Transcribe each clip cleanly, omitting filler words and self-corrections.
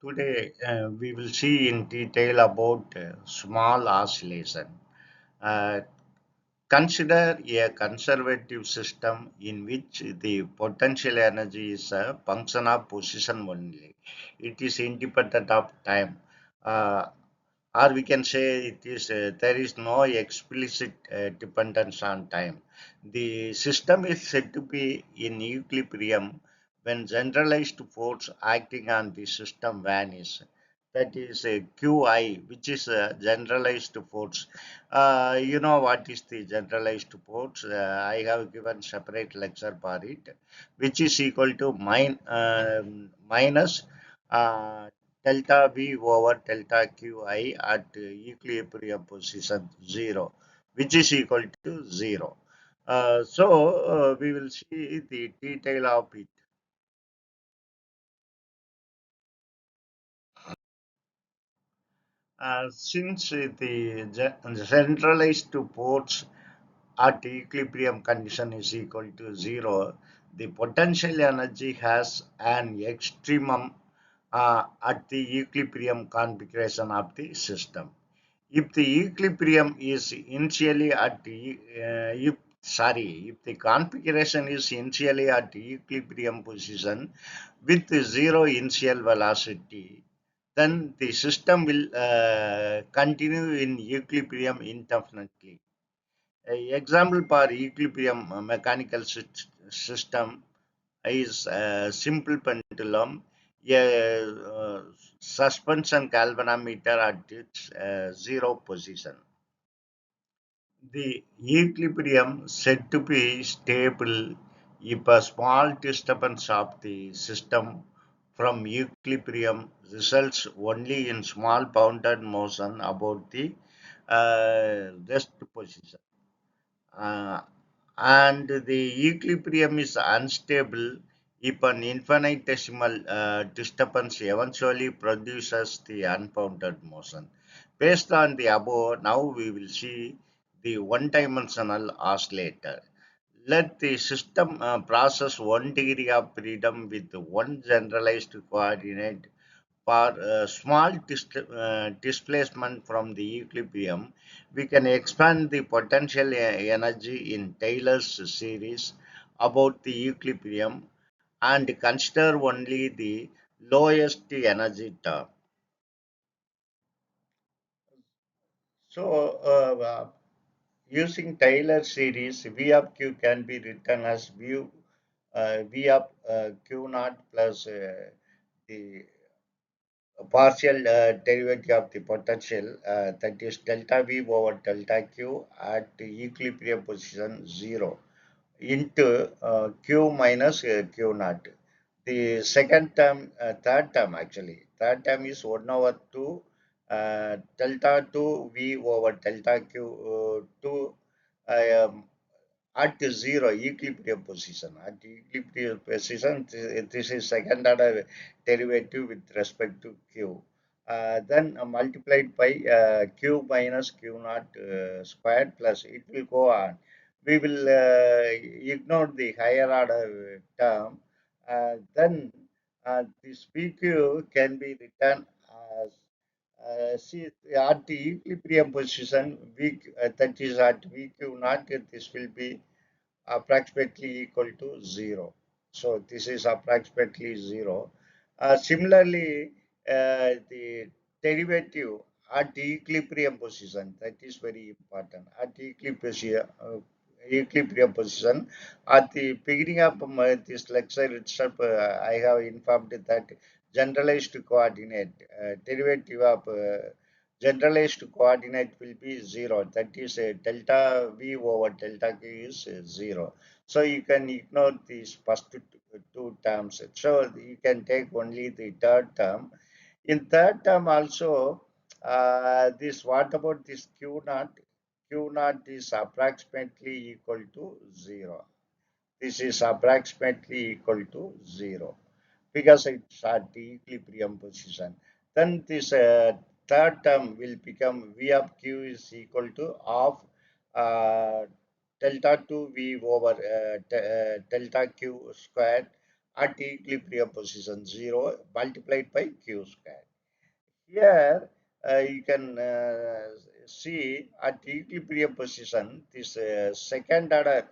Today, we will see in detail about small oscillation. Uh, Consider a conservative system in which the potential energy is a function of position only. It is independent of time. Uh, or we can say it is there is no explicit dependence on time. The system is said to be in equilibrium when generalized force acting on the system vanish. That is a QI, which is a generalized force. You know what is the generalized force? I have given separate lecture for it, which is equal to minus uh, delta V over delta Qi at equilibrium position 0, which is equal to 0. We will see the detail of it. Since the centralized ports at equilibrium condition is equal to 0, the potential energy has an extremum at the equilibrium configuration of the system. If the equilibrium is initially at the, if the configuration is initially at equilibrium position with zero initial velocity, then the system will continue in equilibrium indefinitely. Example for equilibrium mechanical system is a simple pendulum, a suspension galvanometer at its zero position. The equilibrium said to be stable if a small disturbance of the system from equilibrium results only in small bounded motion about the rest position. Uh, and the equilibrium is unstable if an infinitesimal disturbance eventually produces the unbounded motion. Based on the above, now we will see the one-dimensional oscillator. Let the system process one degree of freedom with one generalized coordinate for a small displacement from the equilibrium. We can expand the potential energy in Taylor's series about the equilibrium and consider only the lowest energy term. So, using Taylor series, V of Q can be written as V of Q naught plus the partial derivative of the potential, that is delta V over delta Q at the equilibrium position 0 into Q minus Q naught. The second term, third term is 1 over 2 delta 2 V over delta Q 2 um, at zero equilibrium position. At equilibrium position, this is second order derivative with respect to q. Then multiplied by q minus q naught squared plus it will go on. We will ignore the higher order term. Then this PQ can be written as see at the equilibrium position, that is at VQ naught, this will be approximately equal to 0. So this is approximately 0. Similarly, the derivative at the equilibrium position, that is very important. At the equilibrium position, at the beginning of this lecture itself, I have informed that generalized coordinate derivative of generalized coordinate will be 0. That is delta V over delta Q is 0. So you can ignore these first two terms. So you can take only the third term. In third term also, this what about this Q naught? Q naught is approximately equal to 0. This is approximately equal to 0 because it's at the equilibrium position. Then this third term will become V of Q is equal to half uh, delta 2 V over delta Q squared at equilibrium position 0 multiplied by q square. Here you can see at equilibrium position this second order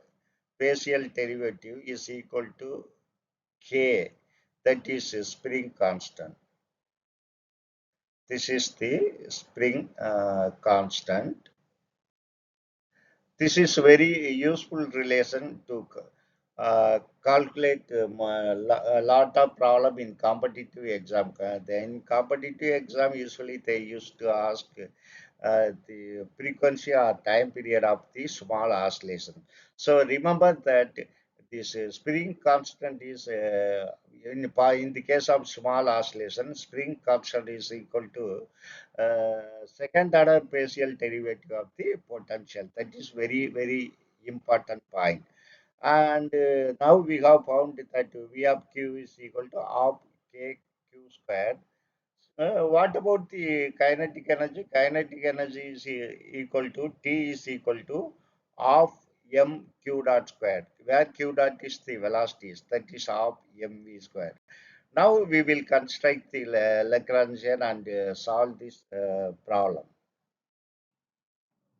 partial derivative is equal to k, that is a spring constant. This is the spring constant. This is very useful relation to calculate a lot of problem in competitive exam. Then competitive exam usually they used to ask the frequency or time period of the small oscillation. So remember that this spring constant is in the case of small oscillation, spring constant is equal to second order partial derivative of the potential. That is very important point. And now we have found that V of Q is equal to half k q squared. What about the kinetic energy? Kinetic energy is equal to T is equal to half m q dot squared, where q dot is the velocities, that is half mv squared. Now we will construct the Lagrangian and solve this problem.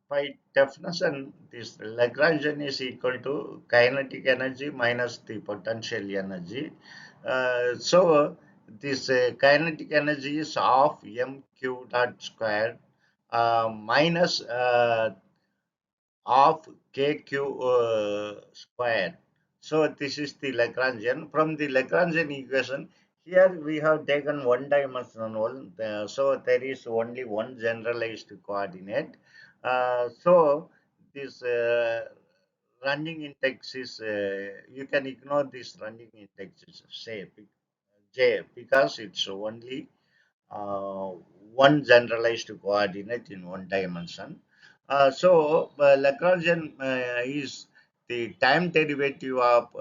By definition, this Lagrangian is equal to kinetic energy minus the potential energy. So this kinetic energy is half mq dot squared minus of kq square. So this is the Lagrangian. From the Lagrangian equation, here we have taken one dimensional, so there is only one generalized coordinate. So this running index is, you can ignore this running index, say j, because it's only uh, one generalized coordinate in one dimension. So Lagrangian is the time derivative of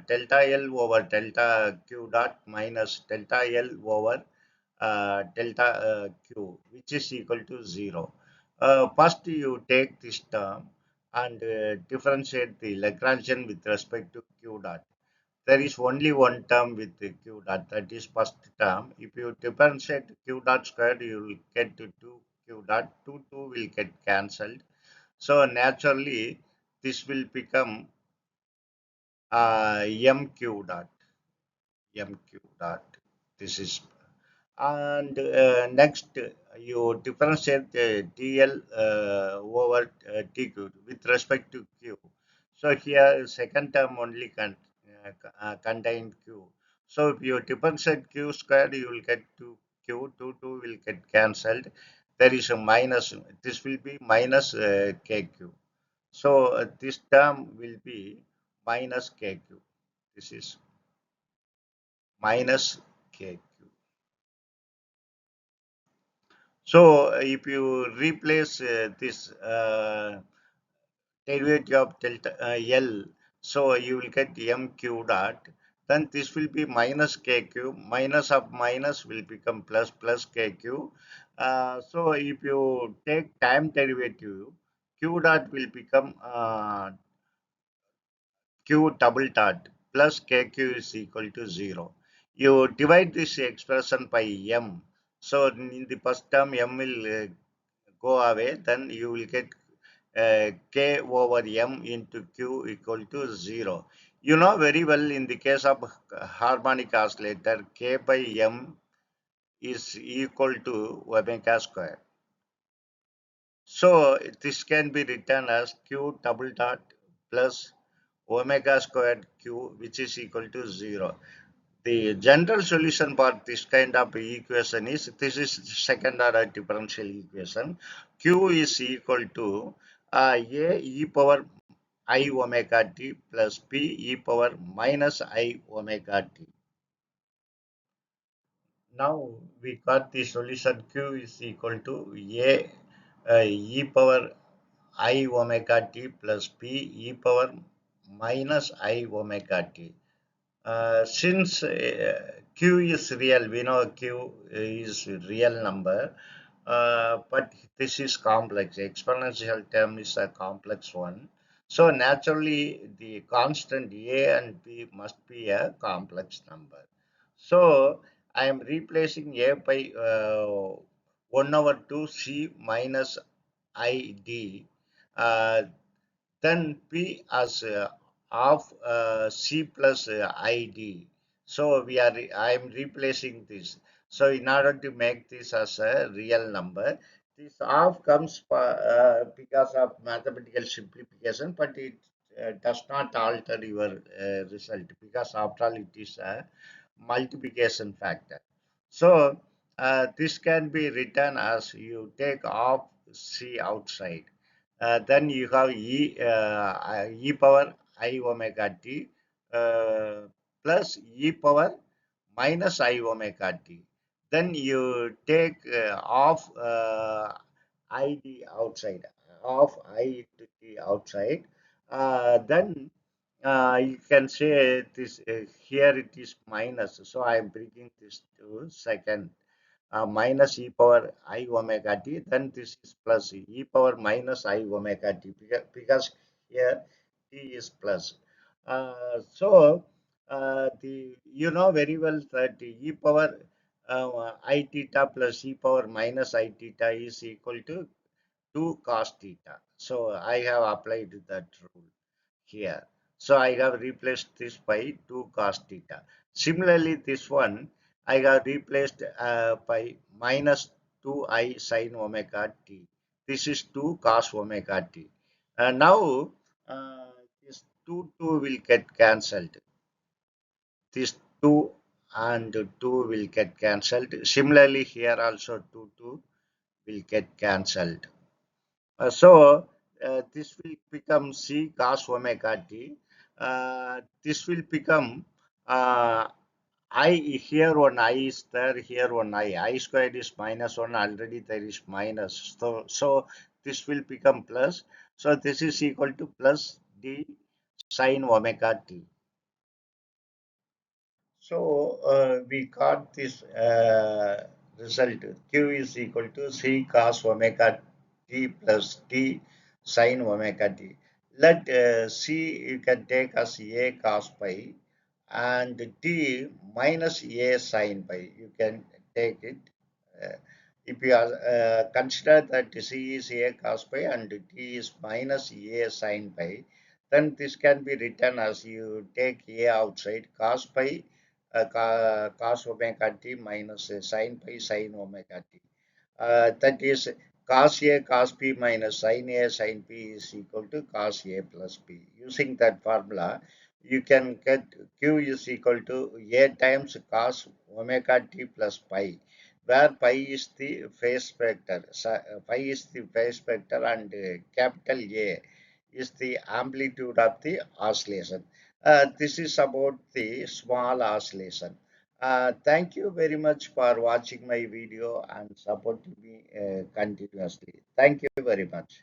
delta L over delta Q dot minus delta L over delta Q, which is equal to 0. First, you take this term and differentiate the Lagrangian with respect to Q dot. There is only one term with the q dot, that is first term. If you differentiate q dot squared, you will get to 2 q dot, 2 will get cancelled. So naturally, this will become mq dot, mq dot. This is, and next you differentiate the dl over dq with respect to q. So here second term only contain q. So if you differentiate q squared, you will get 2q, 2 will get cancelled. There is a minus, this will be minus kq. So this term will be minus kq. This is minus kq. So if you replace this derivative of delta L, so you will get mq dot. Then this will be minus kq. Minus of minus will become plus, plus kq. So if you take time derivative, q dot will become q double dot plus kq is equal to 0. You divide this expression by m. So in the first term, m will go away, then you will get k over m into q equal to 0. You know very well in the case of harmonic oscillator, k by m is equal to omega square. So this can be written as q double dot plus omega squared q, which is equal to 0. The general solution for this kind of equation is, this is second order differential equation. Q is equal to a e power I omega t plus b e power minus I omega t. Now we got the solution. Q is equal to a e power I omega t plus b e power minus I omega t. Since q is real, we know q is real number, but this is complex. Exponential term is a complex one. So naturally, the constant a and b must be a complex number. So I am replacing a by 1 over 2 c minus I d. Uh, then P as of C plus ID. So I am replacing this. So in order to make this as a real number, this half comes because of mathematical simplification, but it does not alter your result, because after all it is a multiplication factor. So this can be written as you take half C outside, then you have e power I omega t plus e power minus I omega t. Then you take off id outside, off I to t outside. Then you can say this here it is minus. So I am bringing this to second, minus e power I omega t, then this is plus e power minus I omega t, because here t is plus. So the you know very well that e power I theta plus e power minus I theta is equal to 2 cos theta. So I have applied that rule here. So I have replaced this by 2 cos theta. Similarly, this one I have replaced by minus 2i sin omega t. This is 2 cos omega t. Now, uh, this 2 will get cancelled. This 2 and 2 will get cancelled. Similarly, here also 2 will get cancelled. So this will become C cos omega t. This will become I, here one I is there, here one I squared is minus 1, already there is minus. So this will become plus. So this is equal to plus d sin omega t. So we got this result. Q is equal to C cos omega t plus t sin omega t. Let C you can take as A cos pi, and t minus A sin pi. You can take it. If you consider that C is A cos pi and t is minus A sin pi, then this can be written as you take A outside, cos pi cos omega t minus sin pi sin omega t. That is cos A cos P minus sin A sin P is equal to cos A plus P. Using that formula, you can get Q is equal to A times cos omega t plus pi, where pi is the phase vector. Pi is the phase vector, and capital A is the amplitude of the oscillation. This is about the small oscillation. Thank you very much for watching my video and supporting me continuously. Thank you very much.